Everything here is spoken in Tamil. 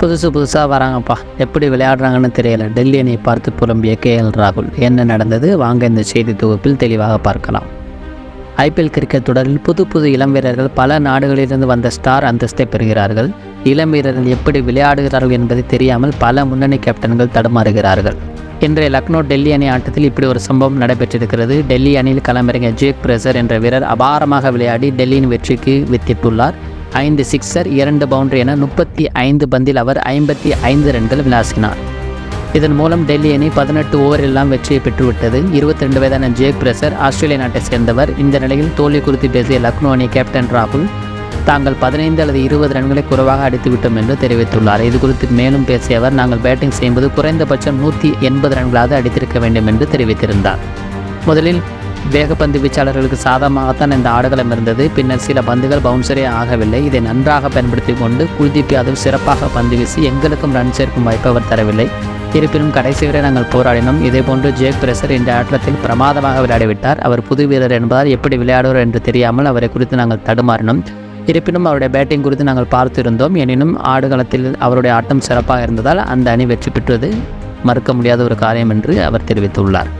புதுசாக வராங்கப்பா, எப்படி விளையாடுறாங்கன்னு தெரியல. டெல்லி அணியை பார்த்து புலம்பிய KL ராகுல். என்ன நடந்தது வாங்க இந்த செய்தி தொகுப்பில் தெளிவாக பார்க்கலாம். IPL கிரிக்கெட் தொடரில் புது இளம் வீரர்கள் பல நாடுகளிலிருந்து வந்த ஸ்டார் அந்தஸ்தை பெறுகிறார்கள். இளம் வீரர்கள் எப்படி விளையாடுகிறார்கள் என்பதை தெரியாமல் பல முன்னணி கேப்டன்கள் தடுமாறுகிறார்கள். இன்றைய லக்னோ டெல்லி அணி ஆட்டத்தில் இப்படி ஒரு சம்பவம் நடைபெற்றிருக்கிறது. டெல்லி அணியில் களமிறங்கிய ஜேக் பிரேசர் என்ற வீரர் அபாரமாக விளையாடி டெல்லியின் வெற்றிக்கு வித்திட்டுள்ளார். 5 சிக்ஸர் 2 பவுண்டரி என 35 பந்தில் அவர் 55 ரன்கள் விளாசினார். இதன் மூலம் டெல்லி அணி 18 ஓவரெல்லாம் வெற்றியை பெற்றுவிட்டது. 22 வயதான ஜேக் பிரேசர் ஆஸ்திரேலிய நாட்டை சேர்ந்தவர். இந்த நிலையில் தோல்வி குறித்து பேசிய லக்னோ அணி கேப்டன் ராகுல் தாங்கள் 15 அல்லது 20 ரன்களை குறைவாக அடித்துவிட்டோம் என்று தெரிவித்துள்ளார். இது குறித்து மேலும் பேசிய அவர், நாங்கள் பேட்டிங் செய்யும்போது குறைந்தபட்சம் 180 ரன்களாவது அடித்திருக்க வேண்டும் என்று தெரிவித்திருந்தார். முதலில் வேகப்பந்து வீச்சாளர்களுக்கு சாதகமாகத்தான் இந்த ஆடுகளம் இருந்தது. பின்னர் சில பந்துகள் பவுன்சரே ஆகவில்லை. இதை நன்றாக பயன்படுத்தி கொண்டு குல்தீப் யாதவ் சிறப்பாக பந்து வீசி எங்களுக்கும் ரன் சேர்க்கும் வாய்ப்பு அவர் தரவில்லை. இருப்பினும் கடைசி வரை நாங்கள் போராடினோம். இதேபோன்று ஜேக் பிரேசர் இந்த ஆட்டத்தில் பிரமாதமாக விளையாடிவிட்டார். அவர் புது வீரர் என்பதால் எப்படி விளையாடுவார் என்று தெரியாமல் அவரை குறித்து நாங்கள் தடுமாறினோம். இருப்பினும் அவருடைய பேட்டிங் குறித்து நாங்கள் பார்த்திருந்தோம். எனினும் ஆடுகளத்தில் அவருடைய ஆட்டம் சிறப்பாக இருந்ததால் அந்த அணி வெற்றி பெற்றது மறுக்க முடியாத ஒரு காரியம் என்று அவர் தெரிவித்துள்ளார்.